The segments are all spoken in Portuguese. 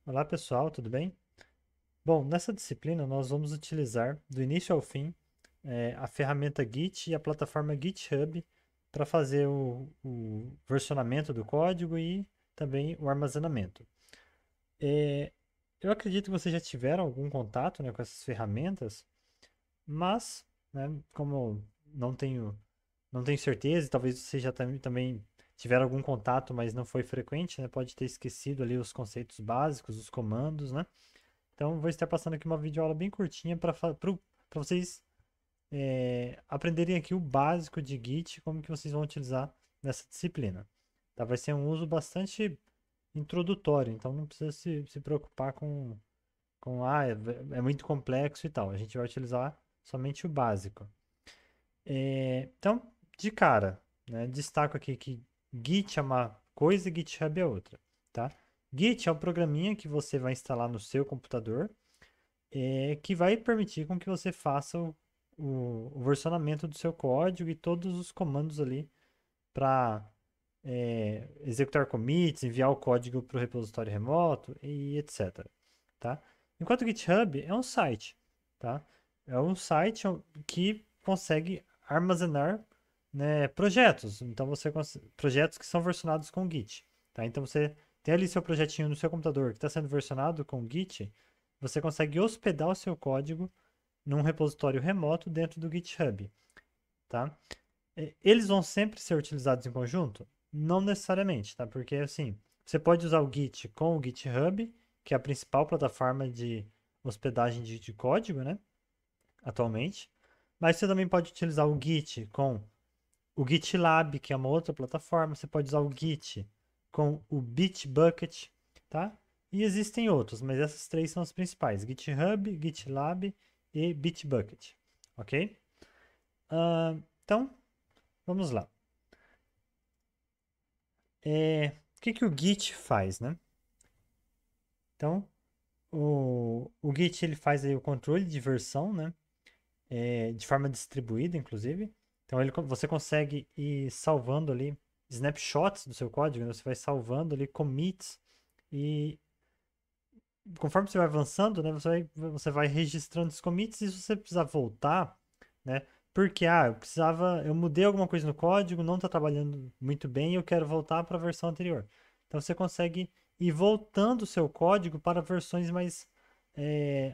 Olá pessoal, tudo bem? Bom, nessa disciplina nós vamos utilizar do início ao fim a ferramenta Git e a plataforma GitHub para fazer o versionamento do código e também o armazenamento. É, eu acredito que vocês já tiveram algum contato, né, com essas ferramentas, mas, né, como não tenho certeza, e talvez vocês já também tiveram algum contato, mas não foi frequente, né, pode ter esquecido ali os conceitos básicos, os comandos, né? Então, vou estar passando aqui uma videoaula bem curtinha para vocês aprenderem aqui o básico de Git, como que vocês vão utilizar nessa disciplina. Tá? Vai ser um uso bastante introdutório, então não precisa se preocupar é muito complexo e tal. A gente vai utilizar somente o básico. Então, de cara, né, destaco aqui que Git é uma coisa e GitHub é outra. Tá? Git é um programinha que você vai instalar no seu computador que vai permitir com que você faça o versionamento do seu código e todos os comandos ali para executar commits, enviar o código para o repositório remoto e etc. Tá? Enquanto o GitHub é um site, tá? É um site que consegue armazenar, né, projetos. Então projetos que são versionados com Git, tá? Então você tem ali seu projetinho no seu computador que está sendo versionado com Git, você consegue hospedar o seu código num repositório remoto dentro do GitHub, tá? Eles vão sempre ser utilizados em conjunto? Não necessariamente, tá? Porque assim, você pode usar o Git com o GitHub, que é a principal plataforma de hospedagem de código, né? Atualmente. Mas você também pode utilizar o Git com o GitLab, que é uma outra plataforma. Você pode usar o Git com o Bitbucket, tá? E existem outros, mas essas três são as principais: GitHub, GitLab e Bitbucket, ok? Então, vamos lá. O que o Git faz, né? Então, o Git ele faz aí o controle de versão, né? De forma distribuída, inclusive. Então, você consegue ir salvando ali snapshots do seu código, né? Você vai salvando ali commits e conforme você vai avançando, né? Você vai registrando os commits e se você precisar voltar, né? Porque, eu mudei alguma coisa no código, não está trabalhando muito bem e eu quero voltar para a versão anterior. Então você consegue ir voltando o seu código para versões mais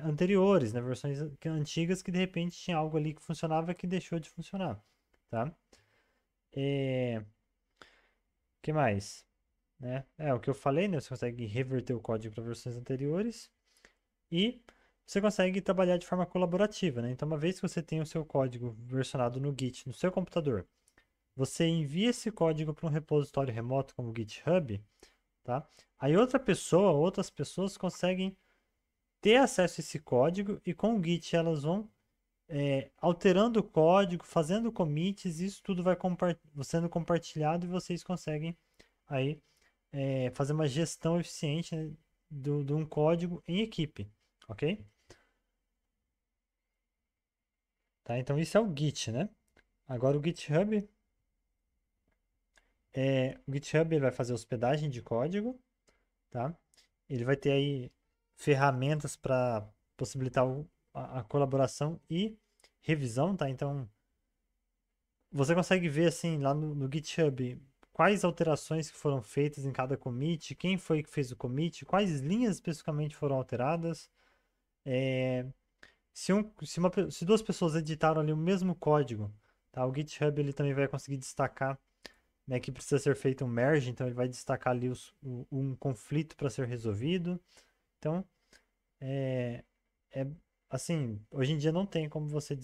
anteriores, né? Versões antigas que de repente tinha algo ali que funcionava que deixou de funcionar, tá? É, que mais? Né? É o que eu falei, né? Você consegue reverter o código para versões anteriores e você consegue trabalhar de forma colaborativa, né? Então, uma vez que você tem o seu código versionado no Git no seu computador, você envia esse código para um repositório remoto como o GitHub, tá? Aí outras pessoas conseguem ter acesso a esse código e com o Git elas vão alterando o código, fazendo commits, isso tudo vai sendo compartilhado e vocês conseguem aí fazer uma gestão eficiente, né, de um código em equipe, ok? Tá? Então isso é o Git, né? Agora o GitHub ele vai fazer hospedagem de código, tá? Ele vai ter aí ferramentas para possibilitar a colaboração e revisão, tá? Então você consegue ver assim lá no GitHub quais alterações que foram feitas em cada commit, quem foi que fez o commit, quais linhas especificamente foram alteradas. É, se duas pessoas editaram ali o mesmo código, tá? O GitHub ele também vai conseguir destacar, né, que precisa ser feito um merge, então ele vai destacar ali um conflito para ser resolvido. Então, é, é assim, hoje em dia não tem como você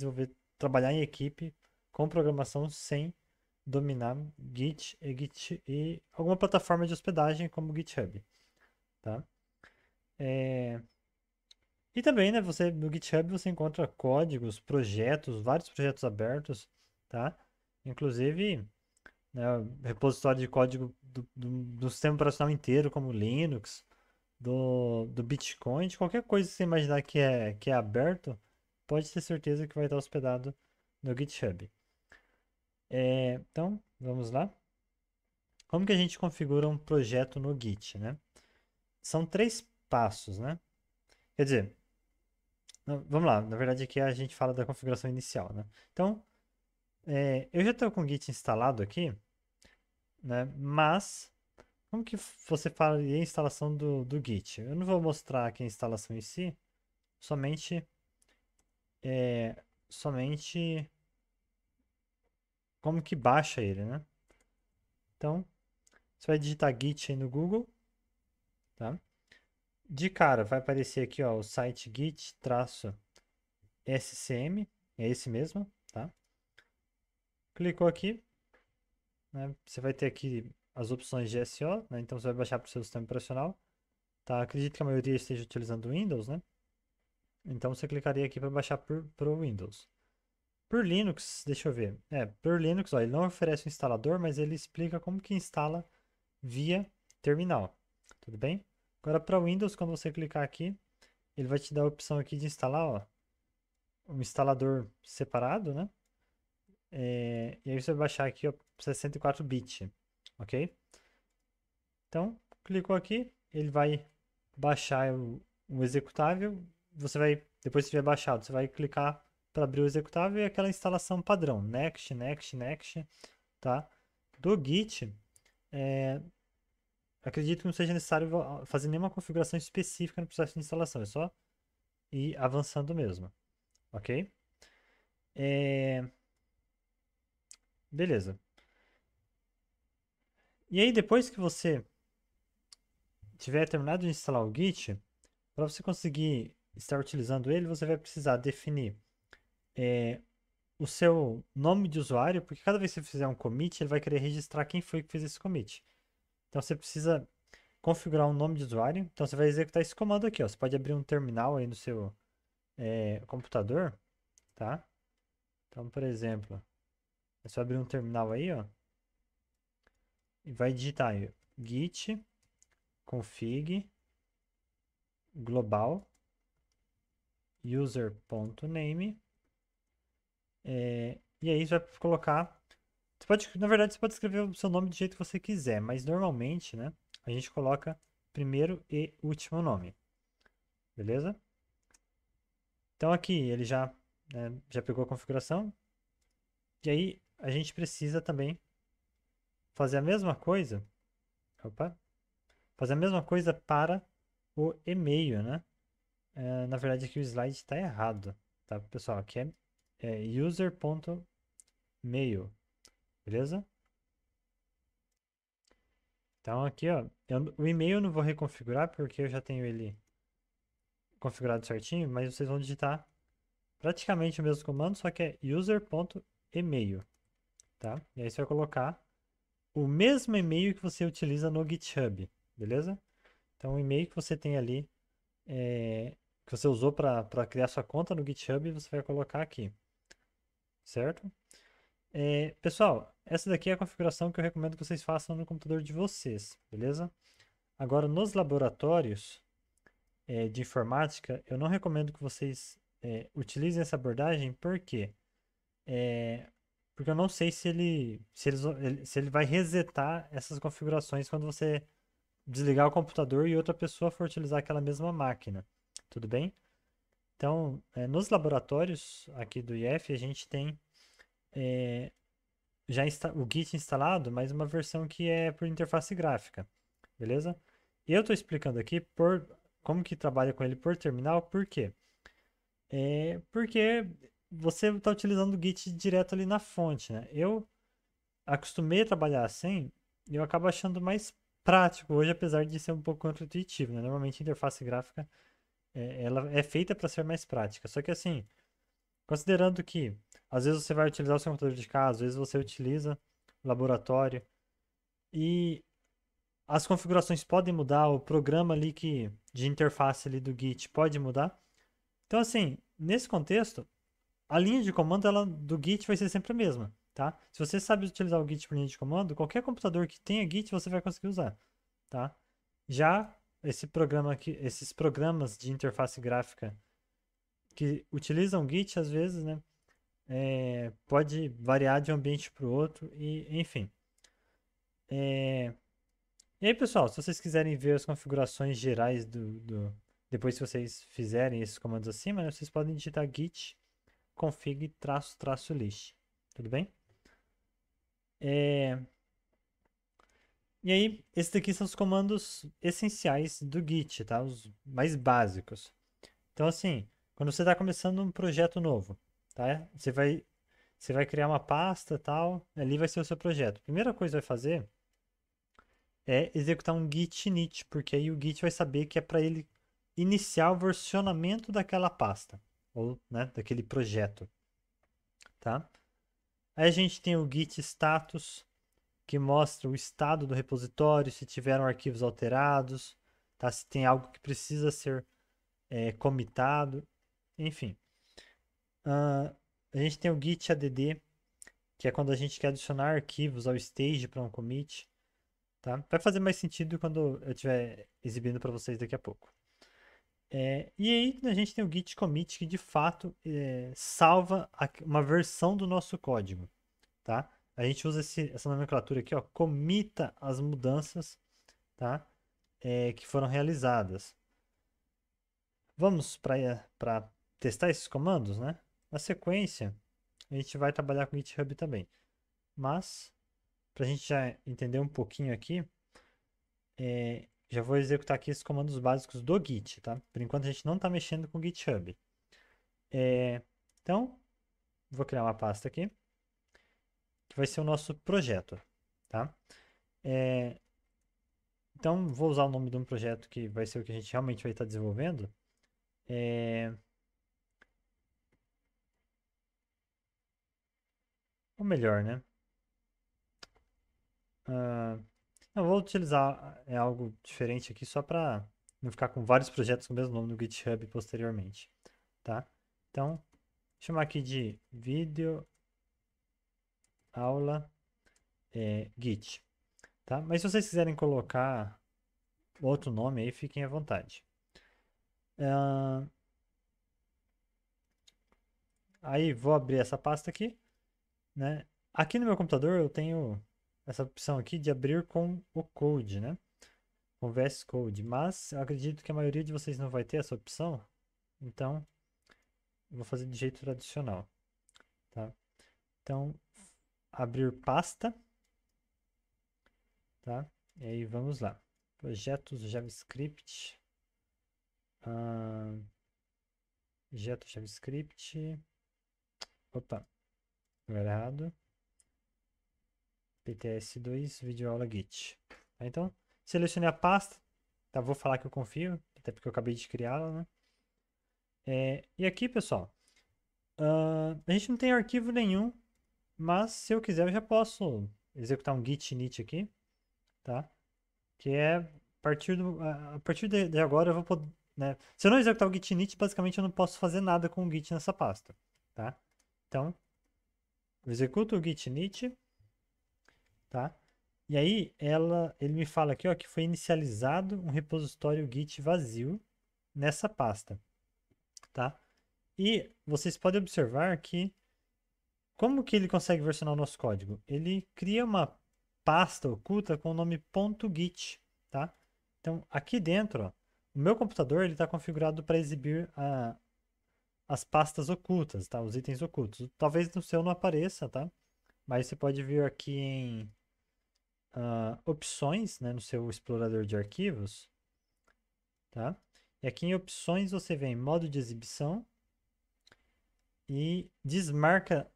trabalhar em equipe com programação sem dominar Git e alguma plataforma de hospedagem como o GitHub, tá? É, e também, né, no GitHub você encontra códigos, projetos, vários projetos abertos, tá? Inclusive, né, repositório de código do sistema operacional inteiro, como Linux, do Bitcoin, de qualquer coisa que você imaginar que é aberto, pode ter certeza que vai estar hospedado no GitHub. Então, vamos lá. Como que a gente configura um projeto no Git, né? São três passos, né? Quer dizer, vamos lá, na verdade aqui a gente fala da configuração inicial, né? Então, eu já estou com o Git instalado aqui, né? Mas, como que você faria a instalação do Git? Eu não vou mostrar aqui a instalação em si, somente, é, somente como que baixa ele, né? Então, você vai digitar Git aí no Google, tá? De cara, vai aparecer aqui, ó, o site git-scm, é esse mesmo, tá? Clicou aqui, né? Você vai ter aqui as opções de SEO, né? Então você vai baixar para o seu sistema operacional, tá? Acredito que a maioria esteja utilizando o Windows, né? Então você clicaria aqui para baixar para o Windows. Por Linux, deixa eu ver. Por Linux, ó, ele não oferece um instalador, mas ele explica como que instala via terminal. Tudo bem? Agora para o Windows, quando você clicar aqui, ele vai te dar a opção aqui de instalar, ó, um instalador separado, né? E aí você vai baixar aqui, ó, 64 bit, ok? Então, clicou aqui, ele vai baixar o executável. Você vai, depois que tiver baixado, você vai clicar para abrir o executável e aquela instalação padrão, next, next, next, tá? Do Git, é, acredito que não seja necessário fazer nenhuma configuração específica no processo de instalação, é só ir avançando mesmo, ok? É, beleza. E aí, depois que você tiver terminado de instalar o Git, para você conseguir estar utilizando ele, você vai precisar definir o seu nome de usuário, porque cada vez que você fizer um commit, ele vai querer registrar quem foi que fez esse commit. Então você precisa configurar um nome de usuário. Então você vai executar esse comando aqui, ó. Você pode abrir um terminal aí no seu computador, tá? Então, por exemplo, você vai abrir um terminal aí, ó, e vai digitar aí, git config global user.name, e aí você vai colocar. Você pode, na verdade, você pode escrever o seu nome do jeito que você quiser, mas normalmente, né, a gente coloca primeiro e último nome, beleza? Então aqui ele já pegou a configuração, e aí a gente precisa também fazer a mesma coisa, opa, fazer a mesma coisa para o e-mail, né? Na verdade aqui o slide está errado, tá, pessoal? Aqui é user.mail, beleza? Então aqui, ó, o e-mail eu não vou reconfigurar porque eu já tenho ele configurado certinho, mas vocês vão digitar praticamente o mesmo comando, só que é user.email, tá? E aí você vai colocar o mesmo e-mail que você utiliza no GitHub, beleza? Então o e-mail que você tem ali, que você usou para criar sua conta no GitHub, você vai colocar aqui, certo? Pessoal, essa daqui é a configuração que eu recomendo que vocês façam no computador de vocês, beleza? Agora, nos laboratórios de informática, eu não recomendo que vocês utilizem essa abordagem, por quê? Porque eu não sei se ele vai resetar essas configurações quando você desligar o computador e outra pessoa for utilizar aquela mesma máquina. Tudo bem? Então, nos laboratórios aqui do IF, a gente tem o Git instalado, mas uma versão que é por interface gráfica. Beleza? E eu estou explicando aqui como que trabalha com ele por terminal, por quê? Porque você está utilizando o Git direto ali na fonte, né? Eu acostumei a trabalhar assim e eu acabo achando mais prático hoje, apesar de ser um pouco contra-intuitivo, né? Normalmente a interface gráfica ela é feita para ser mais prática. Só que assim, considerando que às vezes você vai utilizar o seu computador de casa, às vezes você utiliza o laboratório e as configurações podem mudar, o programa ali de interface ali do Git pode mudar. Então assim, nesse contexto, a linha de comando do Git vai ser sempre a mesma, tá? Se você sabe utilizar o Git por linha de comando, qualquer computador que tenha Git você vai conseguir usar, tá? Já esses programas de interface gráfica que utilizam Git, às vezes, né, pode variar de um ambiente para o outro e, enfim. E aí, pessoal, se vocês quiserem ver as configurações gerais depois que vocês fizerem esses comandos acima, né, vocês podem digitar git config -- list. Tudo bem? E aí, esses daqui são os comandos essenciais do Git, tá? Os mais básicos. Então, assim, quando você está começando um projeto novo, tá? Você vai criar uma pasta, tal, ali vai ser o seu projeto. A primeira coisa que vai fazer é executar um git init, porque aí o Git vai saber que é para ele iniciar o versionamento daquela pasta, ou, né, daquele projeto, tá? Aí a gente tem o git status, que mostra o estado do repositório, se tiveram arquivos alterados, tá? Se tem algo que precisa ser comitado, enfim. A gente tem o git add, que é quando a gente quer adicionar arquivos ao stage para um commit, tá? Vai fazer mais sentido quando eu estiver exibindo para vocês daqui a pouco. E aí a gente tem o git commit, que de fato salva uma versão do nosso código, tá? A gente usa essa nomenclatura aqui, ó, comita as mudanças, tá? Que foram realizadas. Vamos para testar esses comandos, né? Na sequência, a gente vai trabalhar com o GitHub também. Mas, para a gente já entender um pouquinho aqui, já vou executar aqui esses comandos básicos do Git, tá? Por enquanto a gente não está mexendo com o GitHub. Então, vou criar uma pasta aqui, que vai ser o nosso projeto, tá? Então, vou usar o nome de um projeto que vai ser o que a gente realmente vai estar desenvolvendo. Ou melhor, né? Eu vou utilizar algo diferente aqui só para não ficar com vários projetos com o mesmo nome no GitHub posteriormente, tá? Então, vou chamar aqui de vídeo aula Git, tá? Mas se vocês quiserem colocar outro nome aí, fiquem à vontade. Aí vou abrir essa pasta aqui, né? Aqui no meu computador eu tenho essa opção aqui de abrir com o Code, né? Com VS Code, mas eu acredito que a maioria de vocês não vai ter essa opção, então eu vou fazer de jeito tradicional, tá? Então, abrir pasta, tá? E aí vamos lá. Projetos JavaScript. Projeto JavaScript. Opa, lugar errado. PTS2, videoaula Git. Tá, então, selecionei a pasta. Tá, vou falar que eu confio, até porque eu acabei de criá-la, né? E aqui, pessoal, a gente não tem arquivo nenhum, mas se eu quiser eu já posso executar um git init aqui, tá? Que é a partir de agora eu vou poder, né? Se eu não executar o git init, basicamente eu não posso fazer nada com o git nessa pasta, tá? Então, eu executo o git init, tá? E aí ele me fala aqui, ó, que foi inicializado um repositório git vazio nessa pasta, tá? E vocês podem observar que como que ele consegue versionar o nosso código? Ele cria uma pasta oculta com o nome .git, tá? Então, aqui dentro, ó, o meu computador está configurado para exibir as pastas ocultas, tá? Os itens ocultos. Talvez no seu não apareça, tá? Mas você pode vir aqui em opções, né, no seu explorador de arquivos, tá? E aqui em opções você vem modo de exibição e desmarca,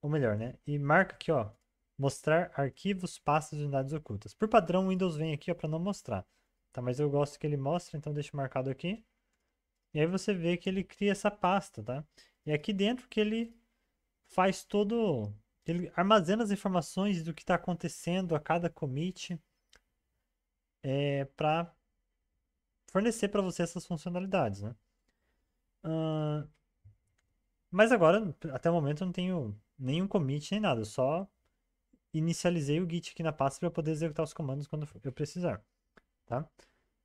ou melhor, né? E marca aqui, ó, mostrar arquivos, pastas e unidades ocultas. Por padrão, o Windows vem aqui, ó, para não mostrar, tá? Mas eu gosto que ele mostre, então deixo marcado aqui. E aí você vê que ele cria essa pasta, tá? E aqui dentro que ele faz todo, ele armazena as informações do que está acontecendo a cada commit, para fornecer para você essas funcionalidades, né? Mas agora, até o momento, eu não tenho nenhum commit nem nada. Eu só inicializei o Git aqui na pasta para poder executar os comandos quando eu precisar, tá?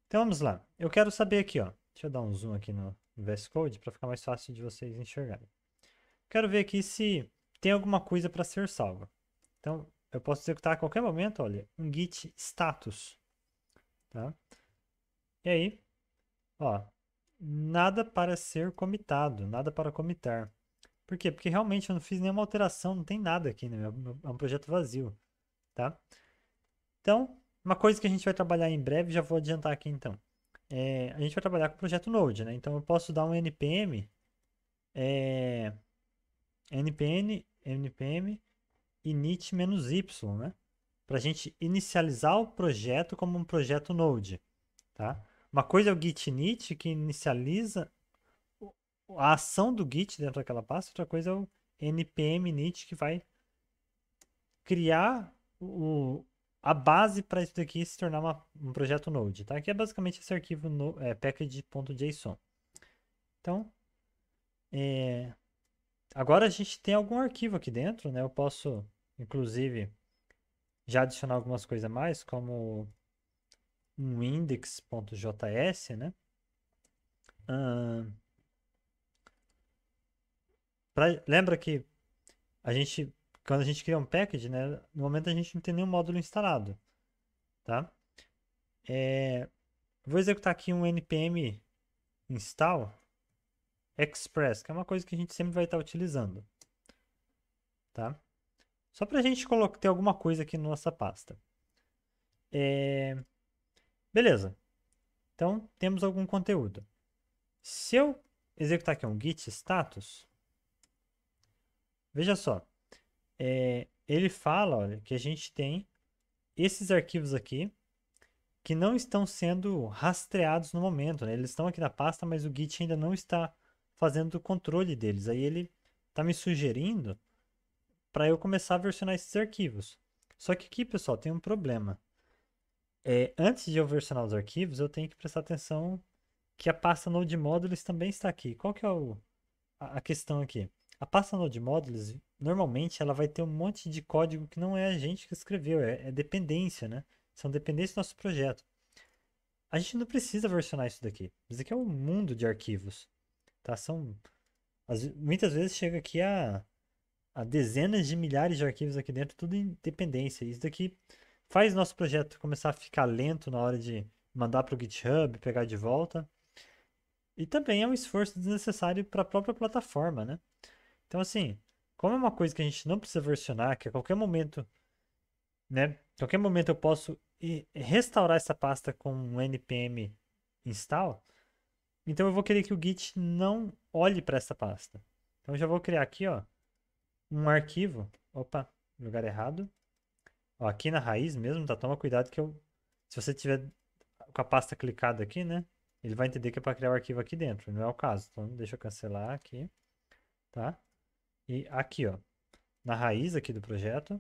Então vamos lá. Eu quero saber aqui, ó. Deixa eu dar um zoom aqui no VS Code para ficar mais fácil de vocês enxergarem. Quero ver aqui se tem alguma coisa para ser salva. Então, eu posso executar a qualquer momento, olha, um git status, tá? E aí, ó, nada para ser comitado, nada para comitar. Por quê? Porque realmente eu não fiz nenhuma alteração, não tem nada aqui, né? É um projeto vazio, tá? Então, uma coisa que a gente vai trabalhar em breve, já vou adiantar aqui então. A gente vai trabalhar com o projeto Node, né? Então eu posso dar um npm, npm init-y, né? Para a gente inicializar o projeto como um projeto Node, tá? Uma coisa é o git init, que inicializa a ação do git dentro daquela pasta, outra coisa é o npm init, que vai criar a base para isso daqui se tornar um projeto Node, tá? Que é basicamente esse arquivo package.json. Então, agora a gente tem algum arquivo aqui dentro, né? Eu posso, inclusive, já adicionar algumas coisas a mais, como um index.js, né? Ahn, lembra que a gente, quando a gente cria um package, né? No momento a gente não tem nenhum módulo instalado, tá? Vou executar aqui um npm install express, que é uma coisa que a gente sempre vai estar utilizando, tá? Só para a gente ter alguma coisa aqui na nossa pasta. Beleza. Então, temos algum conteúdo. Se eu executar aqui um git status, veja só, ele fala, olha, que a gente tem esses arquivos aqui que não estão sendo rastreados no momento, né? Eles estão aqui na pasta, mas o Git ainda não está fazendo o controle deles. Aí ele está me sugerindo para eu começar a versionar esses arquivos. Só que aqui, pessoal, tem um problema. Antes de eu versionar os arquivos, eu tenho que prestar atenção que a pasta Node Modules também está aqui. Qual que é a questão aqui? A pasta Node Modules, normalmente, ela vai ter um monte de código que não é a gente que escreveu, é dependência, né? São dependências do nosso projeto. A gente não precisa versionar isso daqui. Isso aqui é um mundo de arquivos, tá? Muitas vezes chega aqui a dezenas de milhares de arquivos aqui dentro, tudo em dependência. Isso daqui faz nosso projeto começar a ficar lento na hora de mandar para o GitHub, pegar de volta. E também é um esforço desnecessário para a própria plataforma, né? Então, assim, como é uma coisa que a gente não precisa versionar, que a qualquer momento, né? A qualquer momento eu posso restaurar essa pasta com um npm install, então eu vou querer que o Git não olhe para essa pasta. Então eu já vou criar aqui, ó, um arquivo. Opa, lugar errado. Ó, aqui na raiz mesmo, tá? Toma cuidado que se você tiver com a pasta clicada aqui, né? Ele vai entender que é para criar o arquivo aqui dentro. Não é o caso. Então deixa eu cancelar aqui, tá? E aqui, ó, na raiz aqui do projeto,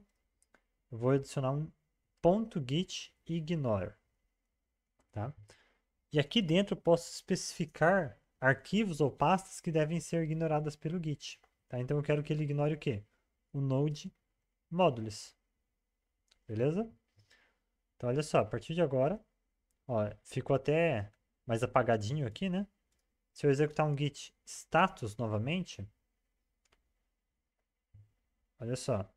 eu vou adicionar um .git ignore, tá? E aqui dentro eu posso especificar arquivos ou pastas que devem ser ignoradas pelo Git, tá? Então eu quero que ele ignore o quê? O Node Modules, beleza? Então olha só, a partir de agora, ó, ficou até mais apagadinho aqui, né? Se eu executar um git status novamente, olha só,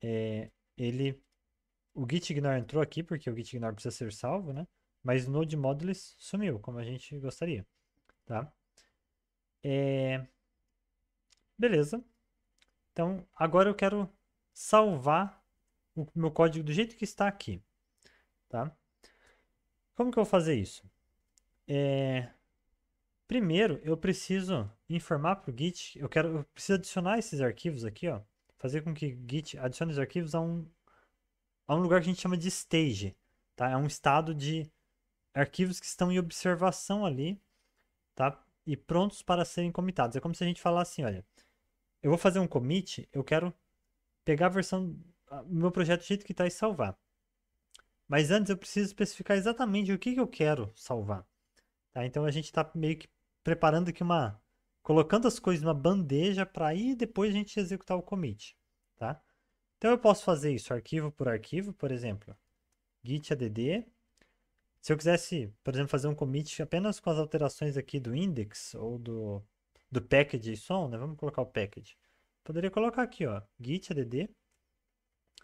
é, ele, o git ignore entrou aqui porque o git ignore precisa ser salvo, né? Mas o Node Modules sumiu, como a gente gostaria, tá? Beleza. Então, agora eu quero salvar o meu código do jeito que está aqui, tá? Como que eu vou fazer isso? Primeiro, eu preciso informar para o Git, eu preciso adicionar esses arquivos aqui, ó, fazer com que o Git adicione os arquivos a um lugar que a gente chama de stage, tá? É um estado de arquivos que estão em observação ali, tá? E prontos para serem comitados. É como se a gente falasse assim, olha, eu vou fazer um commit, eu quero pegar a versão do meu projeto do jeito que está e salvar. Mas antes eu preciso especificar exatamente o que eu quero salvar. Tá? Então a gente está meio que preparando aqui colocando as coisas numa bandeja para aí depois a gente executar o commit. Tá? Então eu posso fazer isso arquivo, por exemplo, git add. Se eu quisesse, por exemplo, fazer um commit apenas com as alterações aqui do index ou do package.json, né? Vamos colocar o package. Poderia colocar aqui, ó, git add,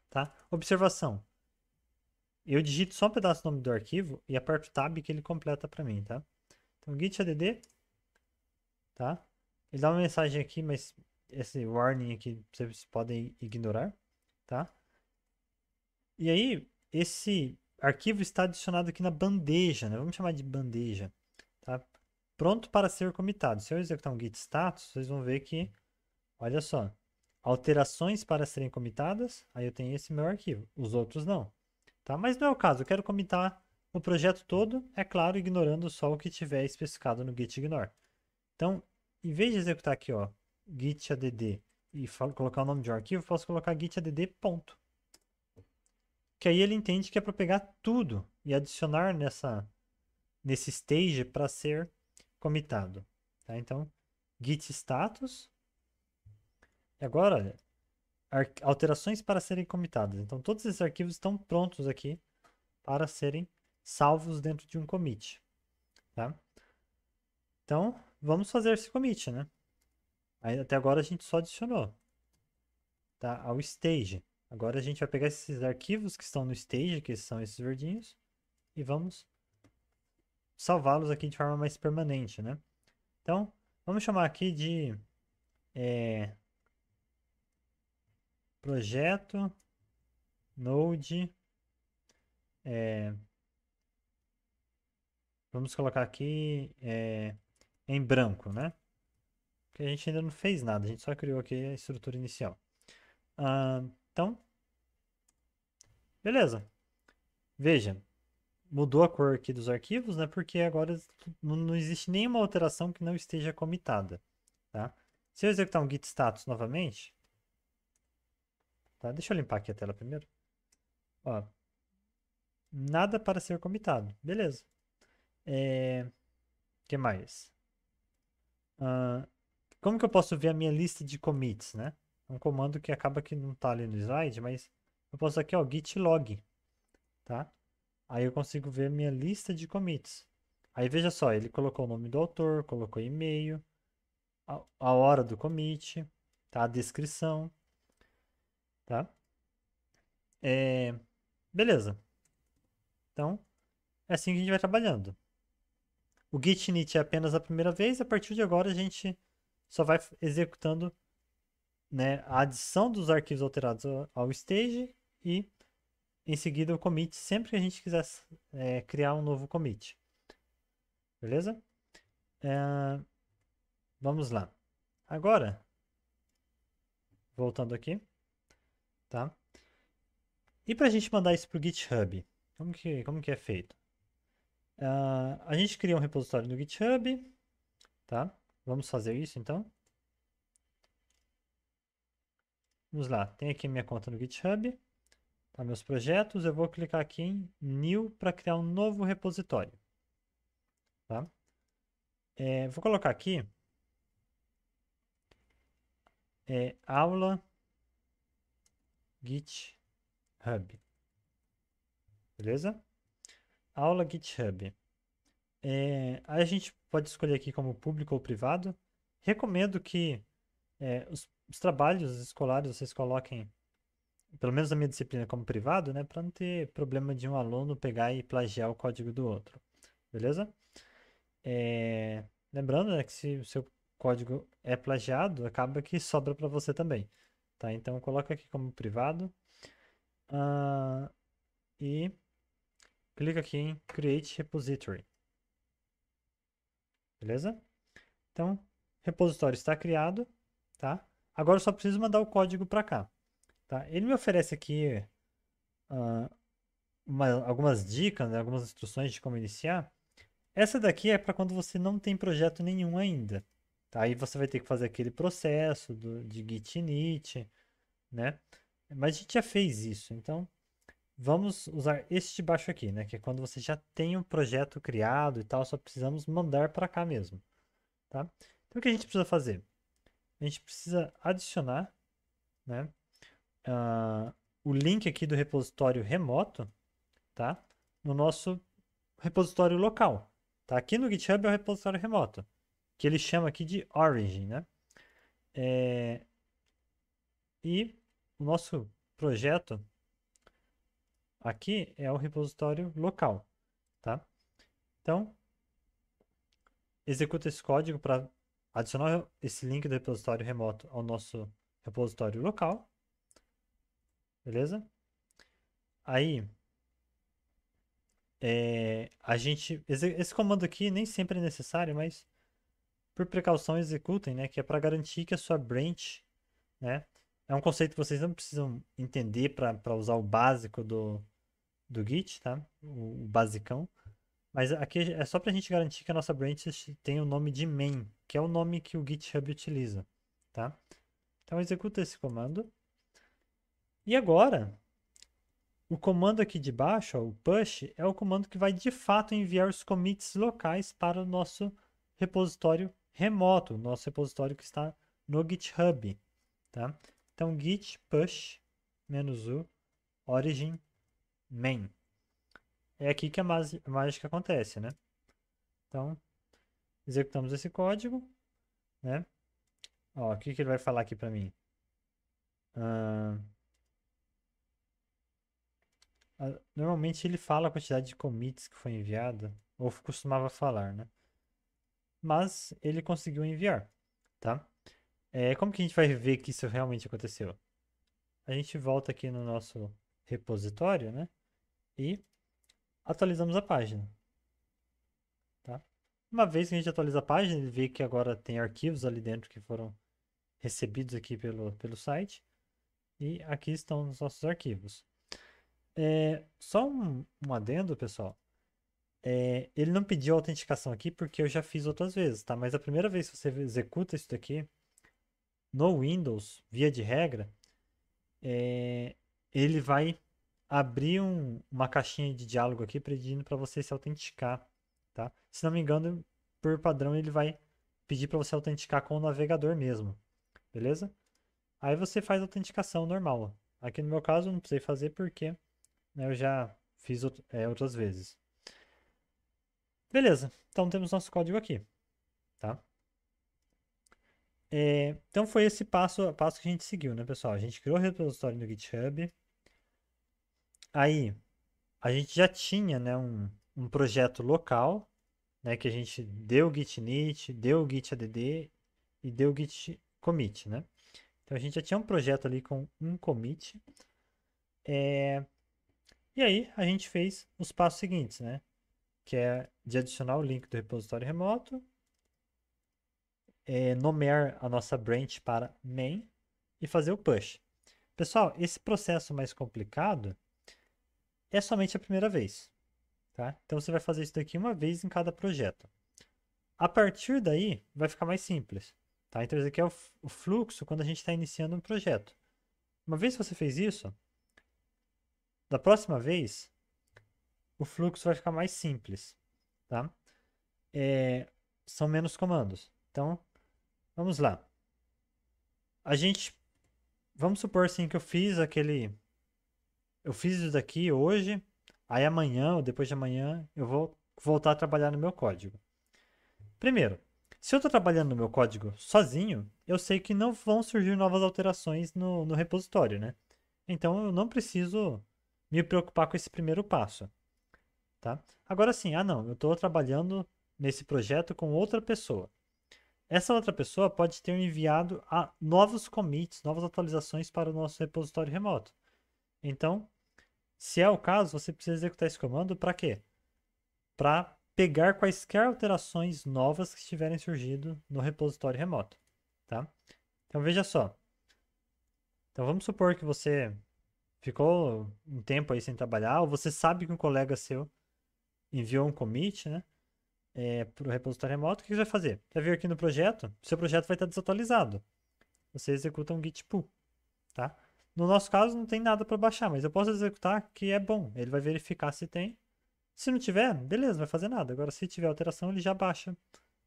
tá? Observação. eu digito só um pedaço do nome do arquivo e aperto Tab que ele completa para mim, tá? Então, git add, tá? Ele dá uma mensagem aqui, mas esse warning aqui vocês podem ignorar, tá? E aí, esse arquivo está adicionado aqui na bandeja, né? Vamos chamar de bandeja, tá? Pronto para ser comitado. Se eu executar um git status, vocês vão ver que, olha só, alterações para serem comitadas, aí eu tenho esse meu arquivo. Os outros não, tá? Mas não é o caso, eu quero comitar o projeto todo, é claro, ignorando só o que tiver especificado no git ignore. Então, em vez de executar aqui, ó, git add e colocar o nome de um arquivo, eu posso colocar git add ponto. Que aí ele entende que é para pegar tudo e adicionar nesse stage para ser comitado. Tá? Então, git status. E agora, olha, alterações para serem comitadas. Então, todos esses arquivos estão prontos aqui para serem salvos dentro de um commit. Tá? Então, vamos fazer esse commit, né? Aí, até agora a gente só adicionou, tá? Ao stage. Agora a gente vai pegar esses arquivos que estão no stage, que são esses verdinhos, e vamos salvá-los aqui de forma mais permanente, né? Então, vamos chamar aqui de projeto node. Vamos colocar aqui em branco, né? Porque a gente ainda não fez nada, a gente só criou aqui a estrutura inicial. Então, beleza. Veja, mudou a cor aqui dos arquivos, né? Porque agora não existe nenhuma alteração que não esteja comitada, tá? Se eu executar um git status novamente, tá? Deixa eu limpar aqui a tela primeiro. Ó, nada para ser comitado, beleza. Que mais? Como que eu posso ver a minha lista de commits, né? É um comando que acaba que não está ali no slide, mas eu posso aqui, ó, git log, tá? Aí eu consigo ver a minha lista de commits. Aí veja só, ele colocou o nome do autor, colocou e-mail, a hora do commit, tá? A descrição, tá? Beleza. Então, é assim que a gente vai trabalhando. O git init é apenas a primeira vez, a partir de agora a gente só vai executando, né, a adição dos arquivos alterados ao stage e em seguida o commit sempre que a gente quiser criar um novo commit. Beleza? Vamos lá. Agora, voltando aqui, tá? E para a gente mandar isso para o GitHub, como que é feito? A gente cria um repositório no GitHub, tá? Vamos fazer isso então. Vamos lá, tem aqui minha conta no GitHub, tá? Meus projetos, eu vou clicar aqui em New para criar um novo repositório, tá? Vou colocar aqui aula GitHub, beleza? Aula GitHub. Aí a gente pode escolher aqui como público ou privado. Recomendo que os trabalhos escolares vocês coloquem, pelo menos na minha disciplina, como privado, né? Para não ter problema de um aluno pegar e plagiar o código do outro. Beleza? Lembrando, né, que se o seu código é plagiado, acaba que sobra para você também. Tá? Então coloca aqui como privado. E clica aqui em Create Repository. Beleza? Então, repositório está criado, tá? Agora eu só preciso mandar o código para cá, tá? Ele me oferece aqui algumas dicas, né, algumas instruções de como iniciar. Essa daqui é para quando você não tem projeto nenhum ainda, tá? Aí você vai ter que fazer aquele processo de git init, né? Mas a gente já fez isso, então vamos usar este de baixo aqui, né? Que é quando você já tem um projeto criado e tal, só precisamos mandar para cá mesmo, tá? Então o que a gente precisa fazer? A gente precisa adicionar, né, o link aqui do repositório remoto, tá, no nosso repositório local. Tá? Aqui no GitHub é o repositório remoto, que ele chama aqui de Origin, né? E o nosso projeto, aqui é o repositório local, tá? Então, executa esse código para adicionar esse link do repositório remoto ao nosso repositório local, beleza? Aí, esse comando aqui nem sempre é necessário, mas por precaução executem, né? Que é para garantir que a sua branch, né? É um conceito que vocês não precisam entender para usar o básico do Git, tá? O basicão. Mas aqui é só para a gente garantir que a nossa branch tem o nome de main, que é o nome que o GitHub utiliza, tá? Então executa esse comando. E agora, o comando aqui de baixo, ó, o push, é o comando que vai de fato enviar os commits locais para o nosso repositório remoto, nosso repositório que está no GitHub, tá? Então git push -u origin main. É aqui que a mágica acontece, né? Então, executamos esse código, né? Ó, o que que ele vai falar aqui para mim? Ah, normalmente ele fala a quantidade de commits que foi enviada, ou costumava falar, né? Mas ele conseguiu enviar, tá? Como que a gente vai ver que isso realmente aconteceu? A gente volta aqui no nosso repositório, né? E atualizamos a página, tá? Uma vez que a gente atualiza a página, ele vê que agora tem arquivos ali dentro que foram recebidos aqui pelo site. E aqui estão os nossos arquivos. Só um adendo, pessoal. Ele não pediu autenticação aqui porque eu já fiz outras vezes, tá? Mas a primeira vez que você executa isso daqui, no Windows, via de regra, ele vai abrir uma caixinha de diálogo aqui pedindo para você se autenticar, tá? Se não me engano, por padrão, ele vai pedir para você autenticar com o navegador mesmo, beleza? Aí você faz a autenticação normal. Aqui no meu caso, eu não precisei fazer porque, né, eu já fiz outras vezes. Beleza, então temos nosso código aqui, tá? Então foi esse passo a passo que a gente seguiu, né, pessoal? A gente criou o repositório no GitHub. Aí, a gente já tinha, né, um projeto local, né, que a gente deu o git init, deu o git add e deu o git commit, né? Então a gente já tinha um projeto ali com um commit. E aí a gente fez os passos seguintes, né? Que é de adicionar o link do repositório remoto, nomear a nossa branch para main e fazer o push. Pessoal, esse processo mais complicado é somente a primeira vez, tá? Então você vai fazer isso daqui uma vez em cada projeto. A partir daí, vai ficar mais simples, tá? Então esse aqui é o fluxo quando a gente está iniciando um projeto. Uma vez que você fez isso, da próxima vez, o fluxo vai ficar mais simples, tá? São menos comandos. Então, vamos lá. Vamos supor assim que eu fiz isso daqui hoje, aí amanhã ou depois de amanhã eu vou voltar a trabalhar no meu código. Primeiro, se eu estou trabalhando no meu código sozinho, eu sei que não vão surgir novas alterações no repositório, né? Então eu não preciso me preocupar com esse primeiro passo, tá? Agora sim, não, eu estou trabalhando nesse projeto com outra pessoa. Essa outra pessoa pode ter enviado novos commits, novas atualizações para o nosso repositório remoto. Então, se é o caso, você precisa executar esse comando para quê? Para pegar quaisquer alterações novas que estiverem surgido no repositório remoto, tá? Então veja só. Então vamos supor que você ficou um tempo aí sem trabalhar, ou você sabe que um colega seu enviou um commit, né? Para o repositório remoto, o que você vai fazer? Vai vir aqui no projeto, seu projeto vai estar desatualizado. Você executa um git pull, tá? No nosso caso, não tem nada para baixar, mas eu posso executar que é bom. Ele vai verificar se tem. Se não tiver, beleza, não vai fazer nada. Agora, se tiver alteração, ele já baixa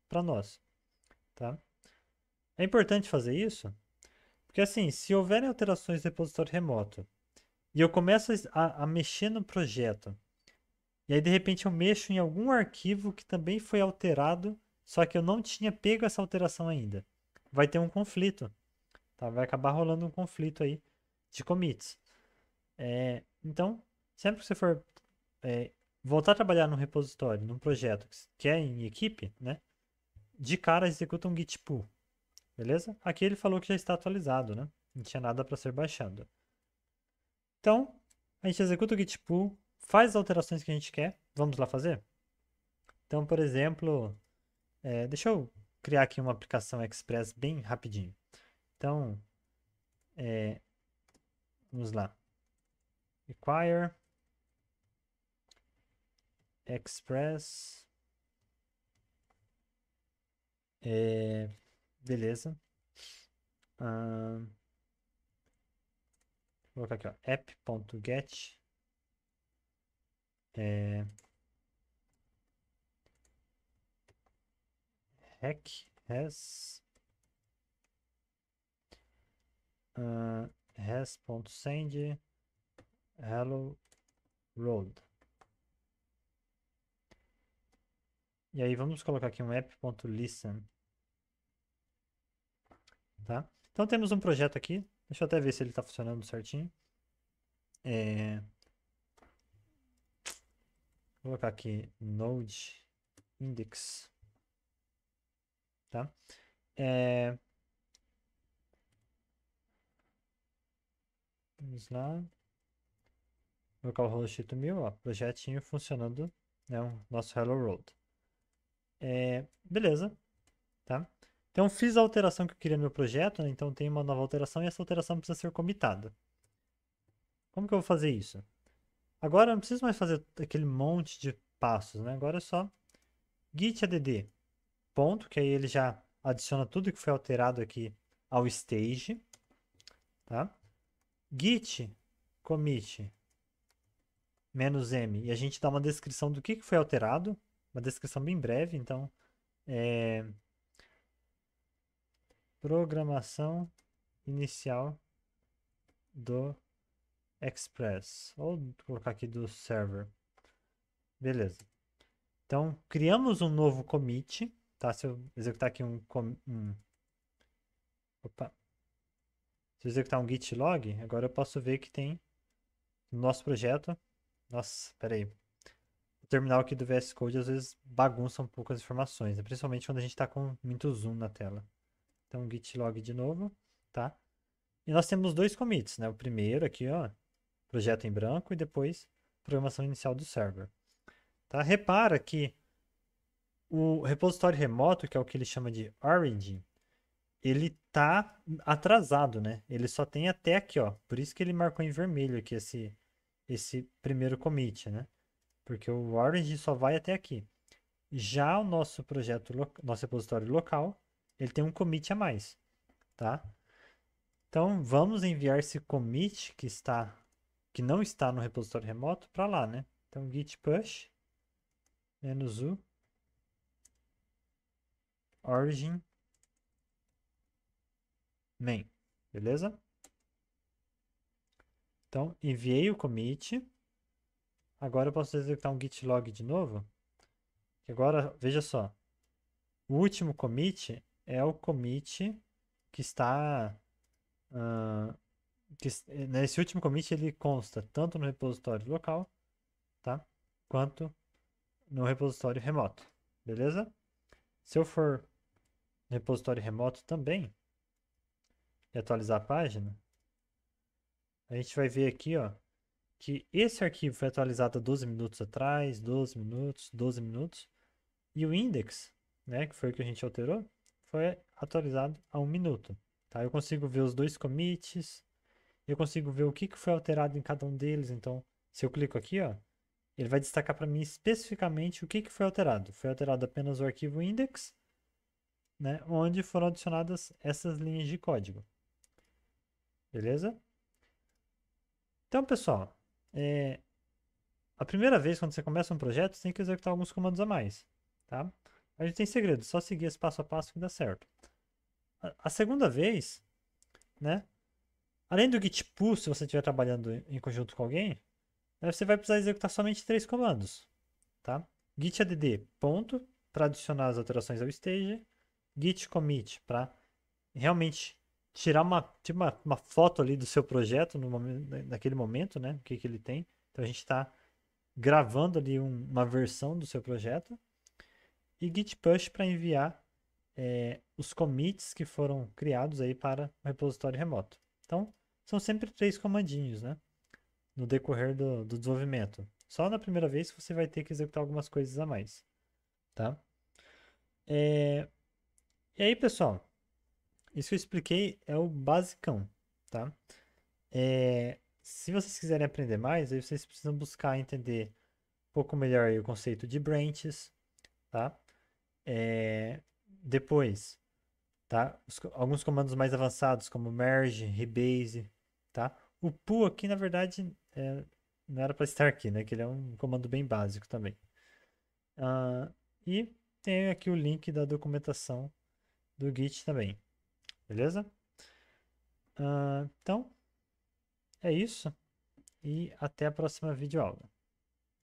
para nós, tá? É importante fazer isso, porque assim, se houverem alterações no repositório remoto e eu começo a mexer no projeto, e aí de repente eu mexo em algum arquivo que também foi alterado, só que eu não tinha pego essa alteração ainda, vai ter um conflito, tá? Vai acabar rolando um conflito aí de commits. Então, sempre que você for voltar a trabalhar num repositório, num projeto que é em equipe, né? De cara executa um git pull, beleza? Aqui ele falou que já está atualizado, né? Não tinha nada para ser baixado. Então, a gente executa o git pull, faz as alterações que a gente quer. Vamos lá fazer? Então, por exemplo, deixa eu criar aqui uma aplicação Express bem rapidinho. Então, vamos lá. Require Express. Beleza. Vou colocar aqui, ó, app.get hack has has.send hello world. E aí vamos colocar aqui um app.listen, tá? Então temos um projeto aqui. Deixa eu até ver se ele está funcionando certinho. Vou colocar aqui node index, tá? Vamos lá. Vou colocar o host 1000, ó, projetinho funcionando, né? O nosso hello world. Beleza, tá? Então fiz a alteração que eu queria no meu projeto, né? Então tem uma nova alteração e essa alteração precisa ser commitada. Como que eu vou fazer isso? Agora eu não preciso mais fazer aquele monte de passos, né? Agora é só git add ponto, que aí ele já adiciona tudo que foi alterado aqui ao stage, tá? Git commit -m e a gente dá uma descrição do que foi alterado, uma descrição bem breve, então programação inicial do Express, ou vou colocar aqui do server. Beleza. Então, criamos um novo commit, tá? Se eu executar aqui opa. Se eu executar um git log, agora eu posso ver que tem no nosso projeto. Nossa, peraí. O terminal aqui do VS Code às vezes bagunça um pouco as informações, né? Principalmente quando a gente está com muito zoom na tela. Então, git log de novo, tá? E nós temos dois commits, né? O primeiro aqui, ó, projeto em branco, e depois programação inicial do server. Tá? Repara que o repositório remoto, que é o que ele chama de origin, ele tá atrasado, né? Ele só tem até aqui, ó. Por isso que ele marcou em vermelho aqui esse primeiro commit, né? Porque o origin só vai até aqui. Já o nosso projeto, nosso repositório local, ele tem um commit a mais, tá? Então vamos enviar esse commit que não está no repositório remoto para lá, né? Então git push -u origin main, beleza? Então enviei o commit. Agora eu posso executar um git log de novo. Que agora, veja só, o último commit é o commit que está nesse último commit ele consta tanto no repositório local, tá? Quanto no repositório remoto, beleza? Se eu for no repositório remoto também e atualizar a página, a gente vai ver aqui, ó, que esse arquivo foi atualizado há 12 minutos atrás, 12 minutos, 12 minutos, e o index, né, que foi o que a gente alterou, foi atualizado a 1 minuto, tá? Eu consigo ver os dois commits, eu consigo ver o que foi alterado em cada um deles, então, se eu clico aqui, ó, ele vai destacar para mim especificamente o que foi alterado. Foi alterado apenas o arquivo index, né, onde foram adicionadas essas linhas de código. Beleza? Então, pessoal, a primeira vez quando você começa um projeto, você tem que executar alguns comandos a mais, tá? A gente tem segredo, só seguir esse passo a passo que dá certo. A segunda vez, né? Além do git pull, se você estiver trabalhando em conjunto com alguém, né, você vai precisar executar somente 3 comandos, tá? Git add ponto para adicionar as alterações ao stage, git commit para realmente tirar uma foto ali do seu projeto no momento, naquele momento, né? O que ele tem. Então a gente está gravando ali uma versão do seu projeto e Git push para enviar os commits que foram criados aí para o repositório remoto. Então, são sempre 3 comandinhos, né? No decorrer do desenvolvimento. Só na primeira vez que você vai ter que executar algumas coisas a mais, tá? E aí, pessoal, isso que eu expliquei é o basicão, tá? Se vocês quiserem aprender mais, aí vocês precisam buscar entender um pouco melhor aí o conceito de branches, tá? Depois, tá? Alguns comandos mais avançados, como merge, rebase, tá? O pull aqui, na verdade, não era para estar aqui, né? Que ele é um comando bem básico também. E tem aqui o link da documentação do Git também, beleza? Então, é isso e até a próxima videoaula.